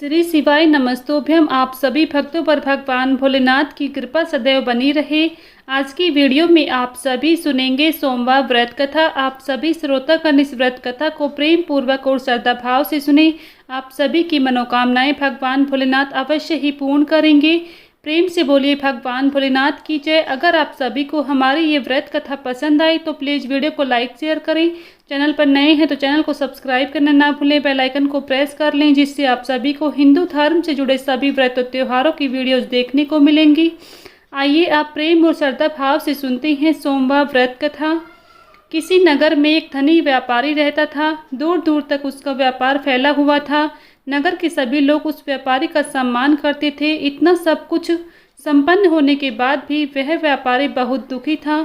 श्री शिवाय नमस्तोभ्यम। आप सभी भक्तों पर भगवान भोलेनाथ की कृपा सदैव बनी रहे। आज की वीडियो में आप सभी सुनेंगे सोमवार व्रत कथा। आप सभी श्रोतागण इस व्रत कथा को प्रेम पूर्वक और श्रद्धा भाव से सुने। आप सभी की मनोकामनाएं भगवान भोलेनाथ अवश्य ही पूर्ण करेंगे। प्रेम से बोलिए भगवान भोलेनाथ की जय। अगर आप सभी को हमारी ये व्रत कथा पसंद आई तो प्लीज़ वीडियो को लाइक शेयर करें। चैनल पर नए हैं तो चैनल को सब्सक्राइब करना ना भूलें। बेल आइकन को प्रेस कर लें जिससे आप सभी को हिंदू धर्म से जुड़े सभी व्रत और त्योहारों की वीडियोस देखने को मिलेंगी। आइए आप प्रेम और श्रद्धा भाव से सुनते हैं सोमवार व्रत कथा। किसी नगर में एक धनी व्यापारी रहता था। दूर दूर तक उसका व्यापार फैला हुआ था। नगर के सभी लोग उस व्यापारी का सम्मान करते थे। इतना सब कुछ संपन्न होने के बाद भी वह व्यापारी बहुत दुखी था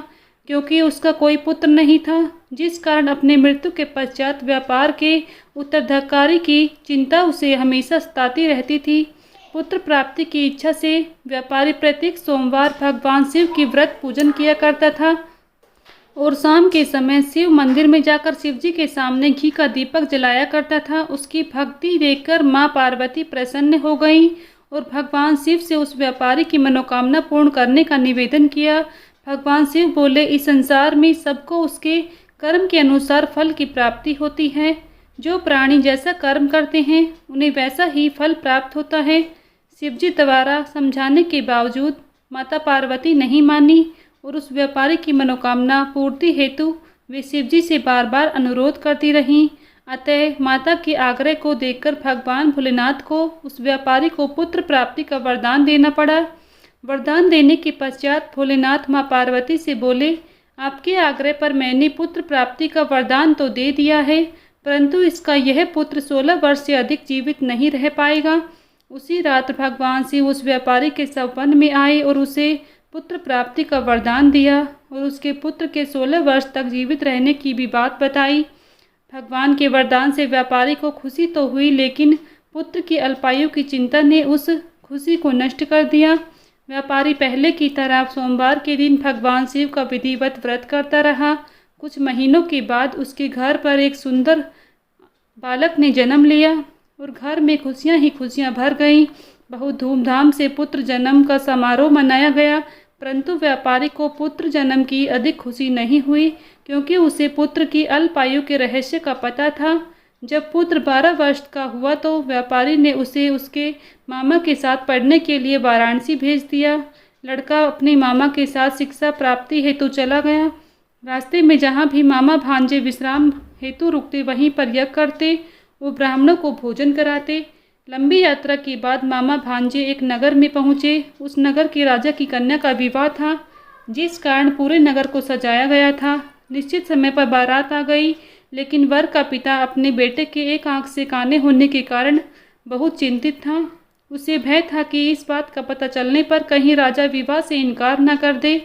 क्योंकि उसका कोई पुत्र नहीं था, जिस कारण अपने मृत्यु के पश्चात व्यापार के उत्तराधिकारी की चिंता उसे हमेशा सताती रहती थी। पुत्र प्राप्ति की इच्छा से व्यापारी प्रत्येक सोमवार भगवान शिव की व्रत पूजन किया करता था और शाम के समय शिव मंदिर में जाकर शिव जी के सामने घी का दीपक जलाया करता था। उसकी भक्ति देखकर मां पार्वती प्रसन्न हो गईं और भगवान शिव से उस व्यापारी की मनोकामना पूर्ण करने का निवेदन किया। भगवान शिव बोले, इस संसार में सबको उसके कर्म के अनुसार फल की प्राप्ति होती है। जो प्राणी जैसा कर्म करते हैं उन्हें वैसा ही फल प्राप्त होता है। शिव जी द्वारा समझाने के बावजूद माता पार्वती नहीं मानी और उस व्यापारी की मनोकामना पूर्ति हेतु वे शिव जी से बार बार अनुरोध करती रहीं। अतः माता के आग्रह को देखकर भगवान भोलेनाथ को उस व्यापारी को पुत्र प्राप्ति का वरदान देना पड़ा। वरदान देने के पश्चात भोलेनाथ माँ पार्वती से बोले, आपके आग्रह पर मैंने पुत्र प्राप्ति का वरदान तो दे दिया है, परंतु इसका यह पुत्र 16 वर्ष से अधिक जीवित नहीं रह पाएगा। उसी रात भगवान शिव उस व्यापारी के सपन में आए और उसे पुत्र प्राप्ति का वरदान दिया और उसके पुत्र के 16 वर्ष तक जीवित रहने की भी बात बताई। भगवान के वरदान से व्यापारी को खुशी तो हुई, लेकिन पुत्र की अल्पायु की चिंता ने उस खुशी को नष्ट कर दिया। व्यापारी पहले की तरह सोमवार के दिन भगवान शिव का विधिवत व्रत करता रहा। कुछ महीनों के बाद उसके घर पर एक सुंदर बालक ने जन्म लिया और घर में खुशियां ही खुशियां भर गईं। बहुत धूमधाम से पुत्र जन्म का समारोह मनाया गया, परंतु व्यापारी को पुत्र जन्म की अधिक खुशी नहीं हुई क्योंकि उसे पुत्र की अल्पायु के रहस्य का पता था। जब पुत्र 12 वर्ष का हुआ तो व्यापारी ने उसे उसके मामा के साथ पढ़ने के लिए वाराणसी भेज दिया। लड़का अपने मामा के साथ शिक्षा प्राप्ति हेतु चला गया। रास्ते में जहाँ भी मामा भांजे विश्राम हेतु रुकते वहीं पर यज्ञ करते, वो ब्राह्मणों को भोजन कराते। लंबी यात्रा के बाद मामा भांजे एक नगर में पहुँचे। उस नगर के राजा की कन्या का विवाह था, जिस कारण पूरे नगर को सजाया गया था। निश्चित समय पर बारात आ गई, लेकिन वर का पिता अपने बेटे के एक आंख से काने होने के कारण बहुत चिंतित था। उसे भय था कि इस बात का पता चलने पर कहीं राजा विवाह से इनकार न कर दे,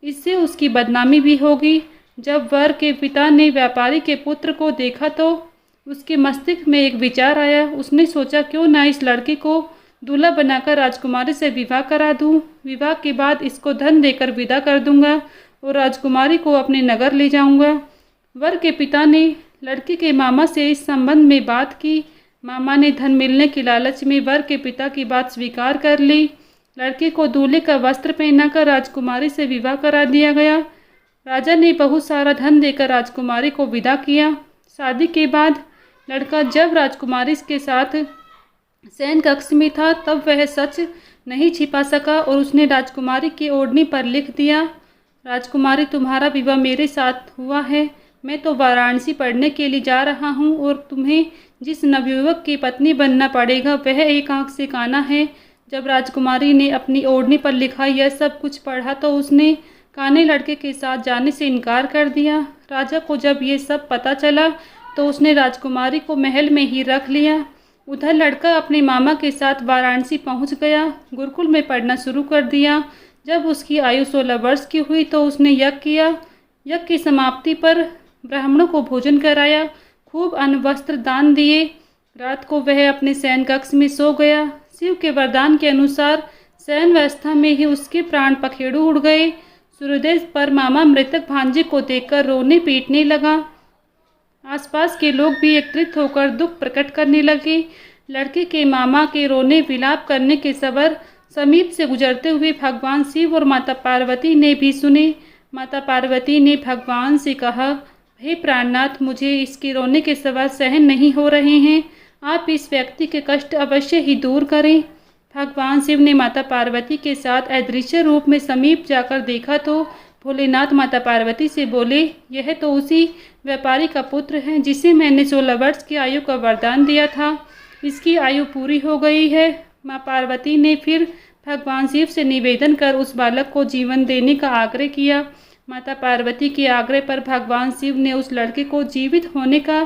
इससे उसकी बदनामी भी होगी। जब वर के पिता ने व्यापारी के पुत्र को देखा तो उसके मस्तिष्क में एक विचार आया। उसने सोचा, क्यों ना इस लड़के को दूल्हा बनाकर राजकुमारी से विवाह करा दूं। विवाह के बाद इसको धन देकर विदा कर दूंगा और राजकुमारी को अपने नगर ले जाऊंगा। वर के पिता ने लड़के के मामा से इस संबंध में बात की। मामा ने धन मिलने के लालच में वर के पिता की बात स्वीकार कर ली। लड़के को दूल्हे का वस्त्र पहनाकर राजकुमारी से विवाह करा दिया गया। राजा ने बहुत सारा धन देकर राजकुमारी को विदा किया। शादी के बाद लड़का जब राजकुमारी के साथ शयन कक्ष में था तब वह सच नहीं छिपा सका और उसने राजकुमारी की ओढ़नी पर लिख दिया, राजकुमारी तुम्हारा विवाह मेरे साथ हुआ है। मैं तो वाराणसी पढ़ने के लिए जा रहा हूँ और तुम्हें जिस नवयुवक की पत्नी बनना पड़ेगा वह एक आंख से काना है। जब राजकुमारी ने अपनी ओढ़नी पर लिखा यह सब कुछ पढ़ा तो उसने काने लड़के के साथ जाने से इनकार कर दिया। राजा को जब ये सब पता चला तो उसने राजकुमारी को महल में ही रख लिया। उधर लड़का अपने मामा के साथ वाराणसी पहुंच गया। गुरुकुल में पढ़ना शुरू कर दिया। जब उसकी आयु 16 वर्ष की हुई तो उसने यज्ञ किया। यज्ञ की समाप्ति पर ब्राह्मणों को भोजन कराया, खूब अन्न वस्त्र दान दिए। रात को वह अपने शयन कक्ष में सो गया। शिव के वरदान के अनुसार शयन अवस्था में ही उसके प्राण पखेरु उड़ गए। सूर्योदय पर मामा मृतक भांजे को देखकर रोने पीटने लगा। आसपास के लोग भी एकत्रित होकर दुख प्रकट करने लगे। लड़के के मामा के रोने विलाप करने के खबर समीप से गुजरते हुए भगवान शिव और माता पार्वती ने भी सुने। माता पार्वती ने भगवान से कहा, हे प्राणनाथ, मुझे इसके रोने के सवाल सहन नहीं हो रहे हैं। आप इस व्यक्ति के कष्ट अवश्य ही दूर करें। भगवान शिव ने माता पार्वती के साथ अदृश्य रूप में समीप जाकर देखा तो भोलेनाथ माता पार्वती से बोले, यह तो उसी व्यापारी का पुत्र है जिसे मैंने 16 वर्ष की आयु का वरदान दिया था। इसकी आयु पूरी हो गई है। माँ पार्वती ने फिर भगवान शिव से निवेदन कर उस बालक को जीवन देने का आग्रह किया। माता पार्वती के आग्रह पर भगवान शिव ने उस लड़के को जीवित होने का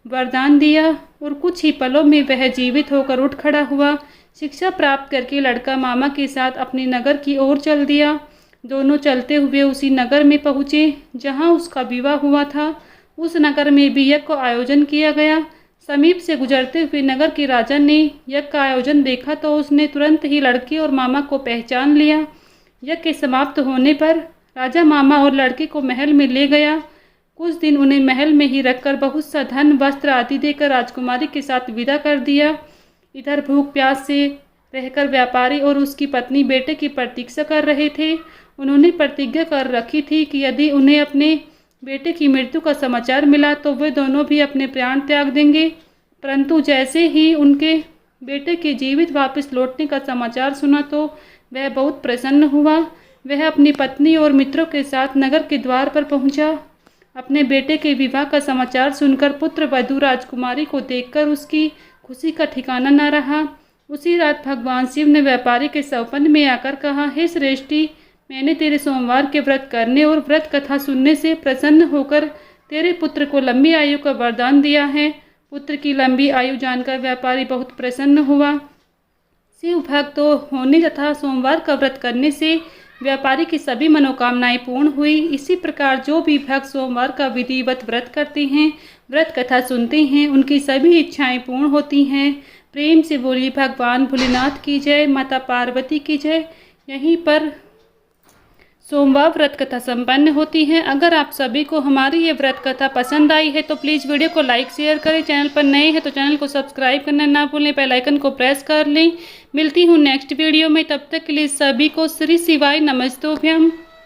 वरदान दिया और कुछ ही पलों में वह जीवित होकर उठ खड़ा हुआ। शिक्षा प्राप्त करके लड़का मामा के साथ अपने नगर की ओर चल दिया। दोनों चलते हुए उसी नगर में पहुँचे जहाँ उसका विवाह हुआ था। उस नगर में भी यज्ञ का आयोजन किया गया। समीप से गुजरते हुए नगर के राजा ने यज्ञ का आयोजन देखा तो उसने तुरंत ही लड़के और मामा को पहचान लिया। यज्ञ के समाप्त होने पर राजा मामा और लड़के को महल में ले गया। कुछ दिन उन्हें महल में ही रखकर बहुत सा धन वस्त्र आदि देकर राजकुमारी के साथ विदा कर दिया। इधर भूख प्यास से रहकर व्यापारी और उसकी पत्नी बेटे की प्रतीक्षा कर रहे थे। उन्होंने प्रतिज्ञा कर रखी थी कि यदि उन्हें अपने बेटे की मृत्यु का समाचार मिला तो वे दोनों भी अपने प्राण त्याग देंगे। परंतु जैसे ही उनके बेटे के जीवित वापस लौटने का समाचार सुना तो वह बहुत प्रसन्न हुआ। वह अपनी पत्नी और मित्रों के साथ नगर के द्वार पर पहुंचा। अपने बेटे के विवाह का समाचार सुनकर पुत्र वधू राजकुमारी को देखकर उसकी खुशी का ठिकाना न रहा। उसी रात भगवान शिव ने व्यापारी के सपन में आकर कहा, हे श्रेष्ठी, मैंने तेरे सोमवार के व्रत करने और व्रत कथा सुनने से प्रसन्न होकर तेरे पुत्र को लंबी आयु का वरदान दिया है। पुत्र की लंबी आयु जानकर व्यापारी बहुत प्रसन्न हुआ। शिव भक्त होने तथा सोमवार का व्रत करने से व्यापारी की सभी मनोकामनाएं पूर्ण हुई। इसी प्रकार जो भी भक्त सोमवार का विधिवत व्रत करते हैं, व्रत कथा सुनते हैं, उनकी सभी इच्छाएं पूर्ण होती हैं। प्रेम से बोलिए भगवान भोलेनाथ की जय, माता पार्वती की जय। यहीं पर सोमवार व्रत कथा संपन्न होती है। अगर आप सभी को हमारी ये व्रत कथा पसंद आई है तो प्लीज़ वीडियो को लाइक शेयर करें। चैनल पर नए हैं तो चैनल को सब्सक्राइब करना ना भूलें, बेल आइकन को प्रेस कर लें। मिलती हूँ नेक्स्ट वीडियो में, तब तक के लिए सभी को श्री शिवाय नमस्तोभ्यम।